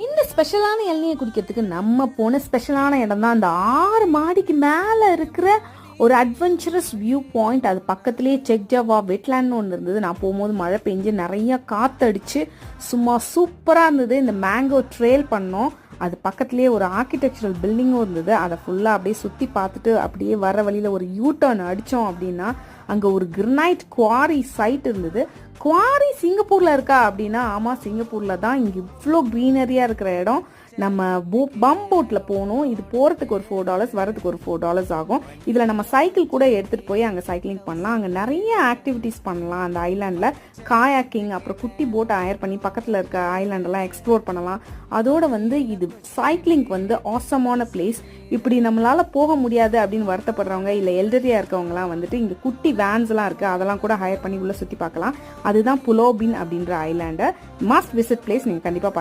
இந்த ஸ்பெஷலான இளநியை குடிக்கிறதுக்கு நம்ம போன ஸ்பெஷலான இடம் தான் அந்த 6 மாடிக்கு மேலே இருக்கிற ஒரு அட்வென்ச்சரஸ் வியூ பாயிண்ட். அது பக்கத்துலேயே செக் ஜவா வெட்லேண்ட்னு ஒன்று இருந்தது. நான் போகும்போது மழை பெஞ்சு நிறைய காற்றடிச்சு சும்மா சூப்பராக இருந்தது. இந்த மேங்கோ ட்ரெயில் பண்ணோம். அது பக்கத்துலேயே ஒரு ஆர்கிடெக்சரல் பில்டிங்கும் இருந்தது. அதை ஃபுல்லாக அப்படியே சுற்றி பார்த்துட்டு அப்படியே வர வழியில் ஒரு யூ டர்ன் அடித்தோம் அப்படின்னா அங்கே ஒரு கிரனைட் குவாரி சைட் இருந்தது. குவாரி சிங்கப்பூரில் இருக்கா அப்படின்னா ஆமாம், சிங்கப்பூரில் தான். இங்கே இவ்வளோ க்ரீனரியாக இருக்கிற இடம். நம்ம பம் போட்டில் போகணும். இது போகிறதுக்கு ஒரு $4, வரதுக்கு ஒரு $4 ஆகும். இதில் நம்ம சைக்கிள் கூட எடுத்துகிட்டு போய் அங்கே சைக்கிளிங் பண்ணலாம். அங்கே நிறைய ஆக்டிவிட்டீஸ் பண்ணலாம். அந்த ஐலாண்டில் காயாக்கிங், அப்புறம் குட்டி போட்டை ஹயர் பண்ணி பக்கத்தில் இருக்க ஐலாண்டெல்லாம் எக்ஸ்ப்ளோர் பண்ணலாம். அதோட இது சைக்கிளிங்க்கு ஆசமான பிளேஸ். இப்படி நம்மளால் போக முடியாது அப்படின்னு வருத்தப்படுறவங்க இல்லை எல்டரியாக இருக்கவங்கலாம் இங்கே குட்டி வேன்ஸ்லாம் இருக்குது. அதெல்லாம் கூட ஹயர் பண்ணி உள்ளே சுற்றி பார்க்கலாம். அதுதான் புலோ பின் அப்படின்ற ஐலாண்டு. Must visit place. நீங்கள் கண்டிப்பாக